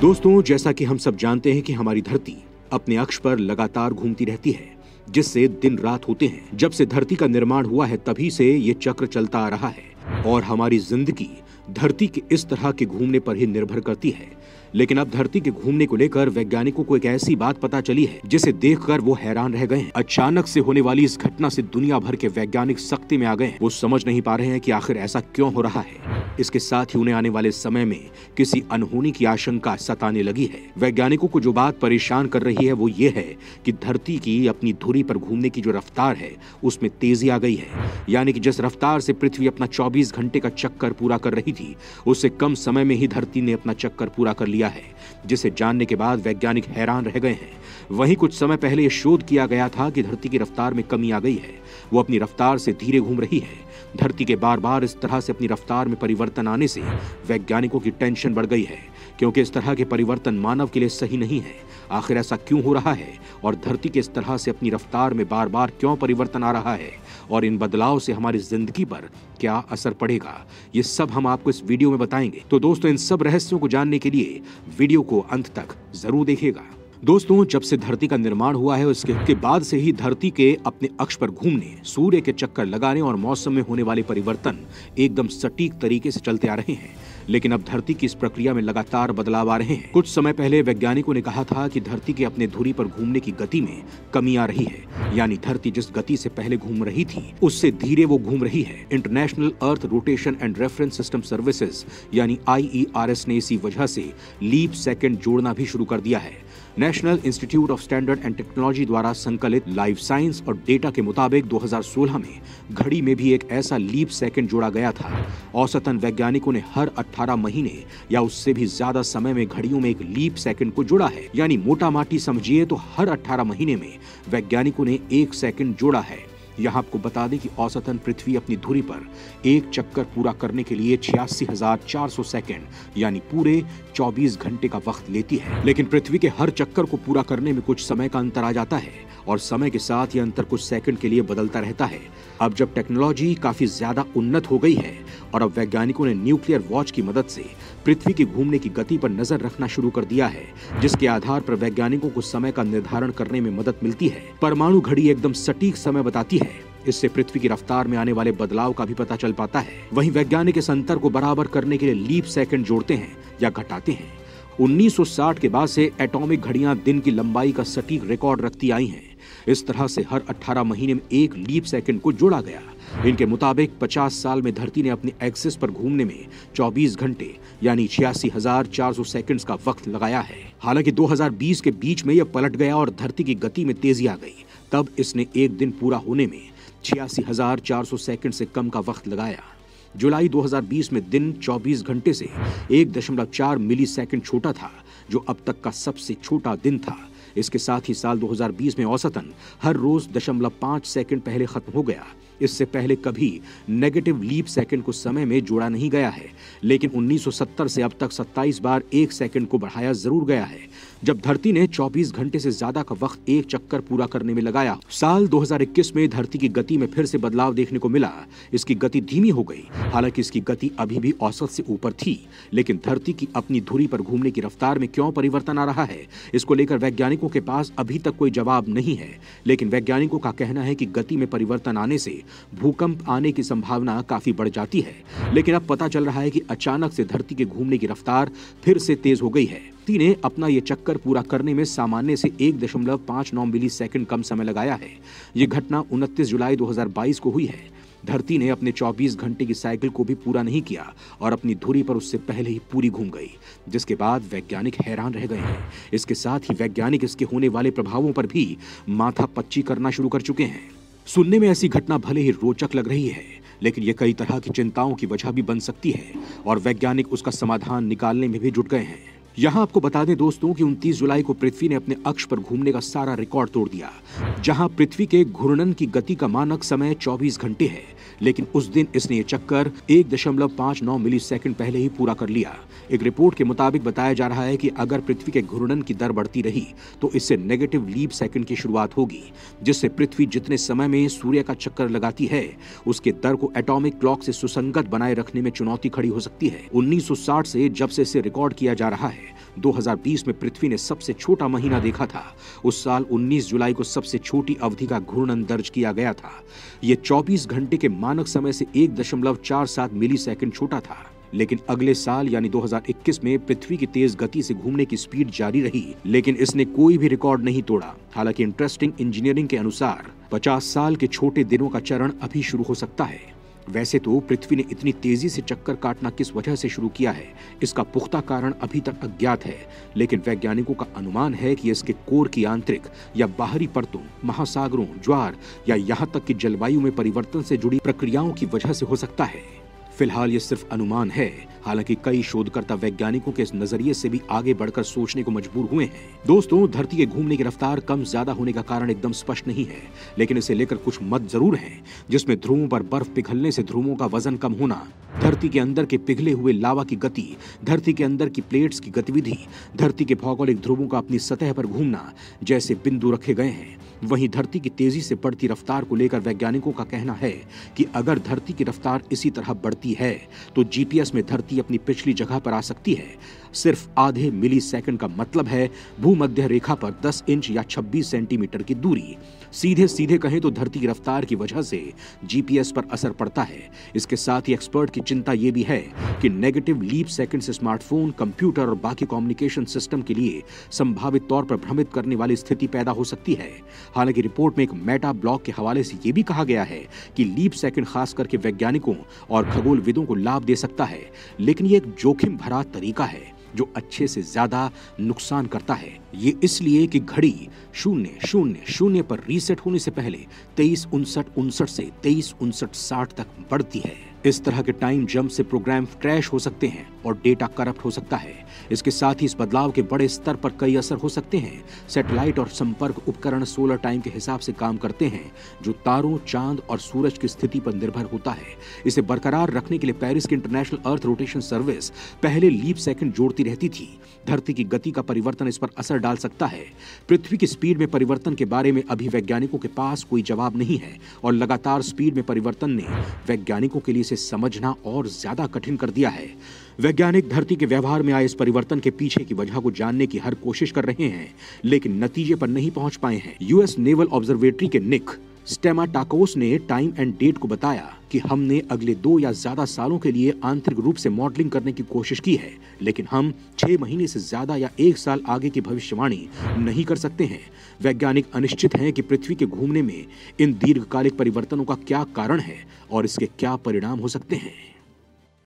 दोस्तों, जैसा कि हम सब जानते हैं कि हमारी धरती अपने अक्ष पर लगातार घूमती रहती है, जिससे दिन रात होते हैं। जब से धरती का निर्माण हुआ है तभी से ये चक्र चलता आ रहा है और हमारी जिंदगी धरती के इस तरह के घूमने पर ही निर्भर करती है। लेकिन अब धरती के घूमने को लेकर वैज्ञानिकों को एक ऐसी बात पता चली है जिसे देखकर वो हैरान रह गए हैं। अचानक से होने वाली इस घटना से दुनिया भर के वैज्ञानिक सख्ती में आ गए हैं। वो समझ नहीं पा रहे हैं कि आखिर ऐसा क्यों हो रहा है। इसके साथ ही उन्हें आने वाले समय में किसी अनहोनी की आशंका सताने लगी है। वैज्ञानिकों को जो बात परेशान कर रही है वो ये है कि धरती की अपनी धुरी पर घूमने की जो रफ्तार है उसमें तेजी आ गई है। यानी कि जिस रफ्तार से पृथ्वी अपना 24 घंटे का चक्कर पूरा कर रही थी, उससे कम समय में ही धरती ने अपना चक्कर पूरा कर लिया है, जिसे जानने के बाद वैज्ञानिक हैरान रह गए हैं। वहीं कुछ समय पहले यह शोध किया गया था कि धरती की रफ्तार में कमी आ गई है, वो अपनी रफ्तार से धीरे घूम रही है। धरती के बार बार इस तरह से अपनी रफ्तार में परिवर्तन आने से वैज्ञानिकों की टेंशन बढ़ गई है, क्योंकि इस तरह के परिवर्तन मानव के लिए सही नहीं है। आखिर ऐसा क्यों हो रहा है और धरती के इस तरह से अपनी रफ्तार में बार बार क्यों परिवर्तन आ रहा है और इन बदलाव से हमारी जिंदगी पर क्या असर पड़ेगा, ये सब हम आपको इस वीडियो में बताएंगे। तो दोस्तों, इन सब रहस्यों को जानने के लिए वीडियो को अंत तक जरूर देखिएगा। दोस्तों, जब से धरती का निर्माण हुआ है उसके बाद से ही धरती के अपने अक्ष पर घूमने, सूर्य के चक्कर लगाने और मौसम में होने वाले परिवर्तन एकदम सटीक तरीके से चलते आ रहे हैं। लेकिन अब धरती की इस प्रक्रिया में लगातार बदलाव आ रहे हैं। कुछ समय पहले वैज्ञानिकों ने कहा था कि धरती के अपने धुरी पर घूमने की गति में कमी आ रही है, यानी धरती जिस गति से पहले घूम रही थी उससे धीरे वो घूम रही है। International earth rotation and reference system services यानी IERS ने इसी वजह से लीप सेकंड जोड़ना भी शुरू कर दिया है। National institute of standard and technology द्वारा संकलित लाइफ साइंस और डेटा के मुताबिक 2016 में घड़ी में भी एक ऐसा लीप सेकंड जोड़ा गया था। औसतन वैज्ञानिकों ने हर 18 महीने या उससे भी ज्यादा समय में घड़ियों में एक लीप सेकंड को जोड़ा है, यानी मोटा माटी समझिए तो हर 18 महीने में वैज्ञानिकों ने एक सेकंड जोड़ा है। यहाँ आपको बता दें कि औसतन पृथ्वी अपनी धुरी पर एक चक्कर पूरा करने के लिए 86,400 सेकंड यानी पूरे 24 घंटे का वक्त लेती है। लेकिन पृथ्वी के हर चक्कर को पूरा करने में कुछ समय का अंतर आ जाता है और समय के साथ यह अंतर कुछ सेकंड के लिए बदलता रहता है। अब जब टेक्नोलॉजी काफी ज्यादा उन्नत हो गई है और अब वैज्ञानिकों ने न्यूक्लियर वॉच की मदद से पृथ्वी की घूमने की गति पर नजर रखना शुरू कर दिया है, जिसके आधार पर वैज्ञानिकों को समय का निर्धारण करने में मदद मिलती है। परमाणु घड़ी एकदम सटीक समय बताती है। इससे पृथ्वी की रफ्तार में आने वाले बदलाव का भी पता चल पाता है। वहीं वैज्ञानिक इस अंतर को बराबर करने के लिए लीप सेकंड जोड़ते हैं या घटाते हैं। 1960 के बाद से एटॉमिक घड़ियां दिन की लंबाई का सटीक रिकॉर्ड रखती आई हैं। इस तरह से हर 18 महीने में एक लीप सेकंड को जोड़ा गया। इनके मुताबिक 50 साल में धरती ने अपने एक्सिस पर घूमने में 24 घंटे यानी 86,400 सेकंड्स का वक्त लगाया है। हालांकि 2020 के बीच में यह पलट गया और धरती की गति में तेजी आ गई। तब इसने एक दिन पूरा होने में 86,400 सेकंड से कम का वक्त लगाया। जुलाई 2020 में दिन 24 घंटे से 1.4 मिली सेकंड छोटा था, जो अब तक का सबसे छोटा दिन था। इसके साथ ही साल 2020 में औसतन हर रोज 0.5 सेकंड पहले खत्म हो गया। इससे पहले कभी नेगेटिव लीप सेकंड को समय में जोड़ा नहीं गया है, लेकिन 1970 से अब तक 27 बार एक सेकंड को बढ़ाया जरूर गया है। जब धरती ने 24 घंटे से ज्यादा का वक्त एक चक्कर पूरा करने में लगाया, साल 2021 में धरती की गति में फिर से बदलाव देखने को मिला। इसकी गति धीमी हो गई। हालांकि इसकी गति अभी भी औसत से ऊपर थी, लेकिन धरती की अपनी धुरी पर घूमने की रफ्तार में क्यों परिवर्तन आ रहा है, इसको लेकर वैज्ञानिकों के पास अभी तक कोई जवाब नहीं है। लेकिन वैज्ञानिकों का कहना है कि गति में परिवर्तन आने से भूकंप आने की संभावना काफी बढ़ जाती है। लेकिन अब पता चल रहा है कि अचानक से धरती के घूमने की रफ्तार फिर से तेज हो गई है। धरती ने अपना ये चक्कर पूरा करने में सामान्य से 1.59 मिली सेकंड कम समय लगाया है। ये घटना 29 जुलाई 2022 को हुई है। धरती ने अपने 24 घंटे की साइकिल को भी पूरा नहीं किया और अपनी धुरी पर उससे पहले ही पूरी घूम गई, जिसके बाद वैज्ञानिक हैरान रह गए हैं। इसके साथ ही वैज्ञानिक इसके होने वाले प्रभावों पर भी माथा पच्ची करना शुरू कर चुके हैं। सुनने में ऐसी घटना भले ही रोचक लग रही है, लेकिन ये कई तरह की चिंताओं की वजह भी बन सकती है और वैज्ञानिक उसका समाधान निकालने में भी जुट गए हैं। यहाँ आपको बता दें दोस्तों कि 29 जुलाई को पृथ्वी ने अपने अक्ष पर घूमने का सारा रिकॉर्ड तोड़ दिया। जहाँ पृथ्वी के घूर्णन की गति का मानक समय 24 घंटे है, लेकिन उस दिन इसने ये चक्कर 1.59 मिली सेकंड पहले ही पूरा कर लिया। एक रिपोर्ट के मुताबिक बताया जा रहा है कि अगर पृथ्वी के घूर्णन की दर बढ़ती रही तो इससे नेगेटिव लीप सेकंड की शुरुआत होगी, जिससे पृथ्वी जितने समय में सूर्य का चक्कर लगाती है उसके दर को एटॉमिक क्लॉक से सुसंगत बनाए रखने में चुनौती खड़ी हो सकती है। 1960 से जब से इसे रिकॉर्ड किया जा रहा है 2020 में पृथ्वी ने सबसे छोटा महीना देखा था। उस साल 19 जुलाई को सबसे छोटी अवधि का घूर्णन दर्ज किया गया था। यह 24 घंटे के मानक समय से 1.47 मिलीसेकंड छोटा था। लेकिन अगले साल यानी 2021 में पृथ्वी की तेज गति से घूमने की स्पीड जारी रही, लेकिन इसने कोई भी रिकॉर्ड नहीं तोड़ा। हालांकि इंटरेस्टिंग इंजीनियरिंग के अनुसार 50 साल के छोटे दिनों का चरण अभी शुरू हो सकता है। वैसे तो पृथ्वी ने इतनी तेजी से चक्कर काटना किस वजह से शुरू किया है, इसका पुख्ता कारण अभी तक अज्ञात है, लेकिन वैज्ञानिकों का अनुमान है कि इसके कोर की आंतरिक या बाहरी परतों, महासागरों, ज्वार या यहाँ तक कि जलवायु में परिवर्तन से जुड़ी प्रक्रियाओं की वजह से हो सकता है। फिलहाल ये सिर्फ अनुमान है, हालांकि कई शोधकर्ता वैज्ञानिकों के इस नजरिए से भी आगे बढ़कर सोचने को मजबूर हुए हैं। दोस्तों, धरती के घूमने की रफ्तार कम ज्यादा होने का कारण एकदम स्पष्ट नहीं है, लेकिन इसे लेकर कुछ मत जरूर हैं, जिसमें ध्रुवों पर बर्फ पिघलने से ध्रुवों का वजन कम होना, धरती के अंदर के पिघले हुए लावा की गति, धरती के अंदर की प्लेट्स की गतिविधि, धरती के भौगोलिक ध्रुवों का अपनी सतह पर घूमना जैसे बिंदु रखे गए हैं। वहीं धरती की तेजी से बढ़ती रफ्तार को लेकर वैज्ञानिकों का कहना है कि अगर धरती की रफ्तार इसी तरह बढ़ती है तो जीपीएस में धरती अपनी पिछली जगह पर आ सकती है। सिर्फ आधे मिली सेकंड का मतलब है भूमध्य रेखा पर 10 इंच या 26 सेंटीमीटर की दूरी। सीधे सीधे कहें तो धरती की रफ्तार की वजह से जीपीएस पर असर पड़ता है। इसके साथ ही एक्सपर्ट की चिंता यह भी है कि नेगेटिव लीप सेकंड से स्मार्टफोन, कंप्यूटर और बाकी कम्युनिकेशन सिस्टम के लिए संभावित तौर पर भ्रमित करने वाली स्थिति पैदा हो सकती है। हालांकि रिपोर्ट में एक मेटा ब्लॉग के हवाले से यह भी कहा गया है कि लीप सेकंड खास करके वैज्ञानिकों और खगोलविदों को लाभ दे सकता है, लेकिन यह एक जोखिम भरा तरीका है जो अच्छे से ज्यादा नुकसान करता है। ये इसलिए कि घड़ी 000 पर रीसेट होने से पहले 23:59 से 23:60 तक बढ़ती है। इस तरह के टाइम जंप से प्रोग्राम क्रैश हो सकते हैं और डेटा करप्ट हो सकता है। इसके साथ ही इस बदलाव के बड़े स्तर पर कई असर हो सकते हैं। सैटेलाइट और संपर्क उपकरण सोलर टाइम के हिसाब से काम करते हैं, जो तारों, चांद और सूरज की स्थिति पर निर्भर होता है। इसे बरकरार रखने के लिए पेरिस की इंटरनेशनल अर्थ रोटेशन सर्विस पहले लीप सेकंड जोड़ती रहती थी। धरती की गति का परिवर्तन इस पर असर डाल सकता है। पृथ्वी की स्पीड में परिवर्तन के बारे में अभी वैज्ञानिकों के पास कोई जवाब नहीं है और लगातार स्पीड में परिवर्तन ने वैज्ञानिकों के लिए इसे समझना और ज्यादा कठिन कर दिया है। वैज्ञानिक धरती के व्यवहार में आए इस परिवर्तन के पीछे की वजह को जानने की हर कोशिश कर रहे हैं, लेकिन नतीजे पर नहीं पहुंच पाए हैं। यूएस नेवल ऑब्जर्वेटरी के निक स्टेमाटाकोस ने टाइम एंड डेट को बताया कि हमने अगले 2 या ज्यादा सालों के लिए आंतरिक रूप से मॉडलिंग करने की कोशिश की है, लेकिन हम 6 महीने से ज्यादा या 1 साल आगे की भविष्यवाणी नहीं कर सकते हैं। वैज्ञानिक अनिश्चित हैं कि पृथ्वी के घूमने में इन दीर्घकालिक परिवर्तनों का क्या कारण है और इसके क्या परिणाम हो सकते हैं।